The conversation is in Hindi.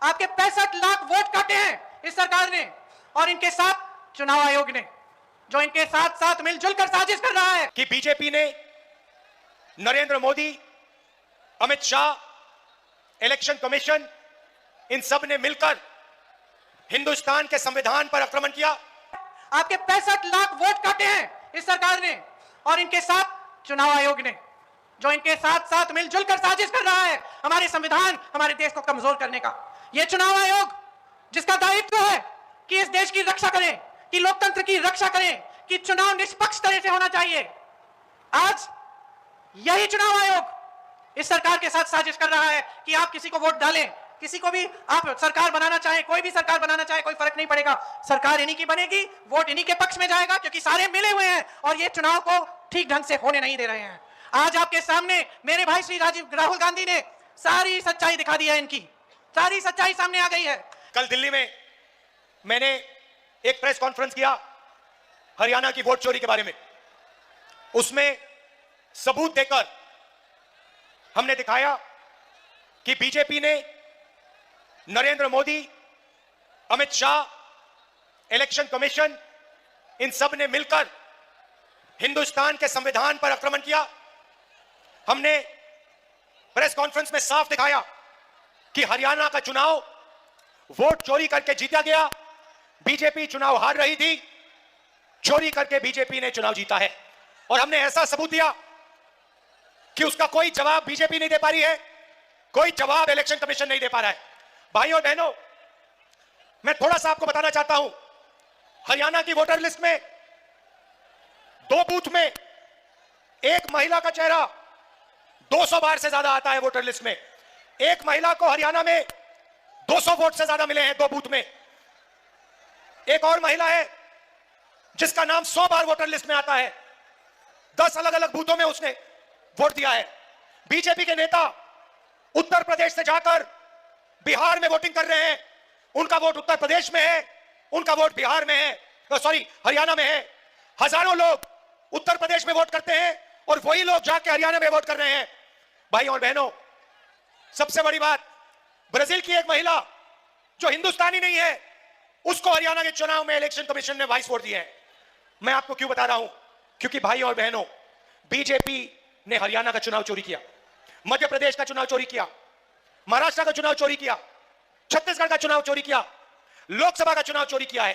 आपके 65 लाख वोट काटे हैं इस सरकार ने और इनके साथ चुनाव आयोग ने, जो इनके साथ साथ मिलजुल कर साजिश कर रहा है कि बीजेपी ने नरेंद्र मोदी, अमित शाह, इलेक्शन कमीशन, इन सब ने मिलकर हिंदुस्तान के संविधान पर आक्रमण किया। आपके 65 लाख वोट काटे हैं इस सरकार ने और इनके साथ चुनाव आयोग ने, जो इनके साथ साथ मिलजुल कर साजिश कर रहा है हमारे संविधान, हमारे देश को कमजोर करने का। यह चुनाव आयोग जिसका दायित्व है कि इस देश की रक्षा करें, कि लोकतंत्र की रक्षा करें, कि चुनाव निष्पक्ष तरह से होना चाहिए, आज यही चुनाव आयोग इस सरकार के साथ साजिश कर रहा है कि आप किसी को वोट डालें, किसी को भी आप सरकार बनाना चाहे, कोई भी सरकार बनाना चाहे, कोई फर्क नहीं पड़ेगा, सरकार इन्हीं की बनेगी, वोट इन्हीं के पक्ष में जाएगा, क्योंकि सारे मिले हुए हैं और ये चुनाव को ठीक ढंग से होने नहीं दे रहे हैं। आज आपके सामने मेरे भाई श्री राहुल गांधी ने सारी सच्चाई दिखा दी है, इनकी सारी सच्चाई सामने आ गई है। कल दिल्ली में मैंने एक प्रेस कॉन्फ्रेंस किया हरियाणा की वोट चोरी के बारे में। उसमें सबूत देकर हमने दिखाया कि बीजेपी ने नरेंद्र मोदी, अमित शाह, इलेक्शन कमीशन, इन सब ने मिलकर हिंदुस्तान के संविधान पर आक्रमण किया। हमने प्रेस कॉन्फ्रेंस में साफ दिखाया कि हरियाणा का चुनाव वोट चोरी करके जीता गया। बीजेपी चुनाव हार रही थी, चोरी करके बीजेपी ने चुनाव जीता है। और हमने ऐसा सबूत दिया कि उसका कोई जवाब बीजेपी नहीं दे पा रही है, कोई जवाब इलेक्शन कमीशन नहीं दे पा रहा है। भाइयों बहनों, मैं थोड़ा सा आपको बताना चाहता हूं, हरियाणा की वोटर लिस्ट में 2 बूथ में एक महिला का चेहरा 200 बार से ज्यादा आता है। वोटर लिस्ट में एक महिला को हरियाणा में 200 वोट से ज्यादा मिले हैं 2 बूथ में। एक और महिला है जिसका नाम 100 बार वोटर लिस्ट में आता है, 10 अलग अलग बूथों में उसने वोट दिया है। बीजेपी के नेता उत्तर प्रदेश से जाकर बिहार में वोटिंग कर रहे हैं, उनका वोट उत्तर प्रदेश में है, उनका वोट बिहार में है, सॉरी हरियाणा में है। हजारों लोग उत्तर प्रदेश में वोट करते हैं और वही लोग जाके हरियाणा में वोट कर रहे हैं। भाई और बहनों, सबसे बड़ी बात, ब्राजील की एक महिला जो हिंदुस्तानी नहीं है, उसको हरियाणा के चुनाव में इलेक्शन कमीशन ने 22 वोट दिए हैं। मैं आपको क्यों बता रहा हूं? क्योंकि भाई और बहनों, बीजेपी ने हरियाणा का चुनाव चोरी किया, मध्य प्रदेश का चुनाव चोरी किया, महाराष्ट्र का चुनाव चोरी किया, छत्तीसगढ़ का चुनाव चोरी किया, लोकसभा का चुनाव चोरी किया है।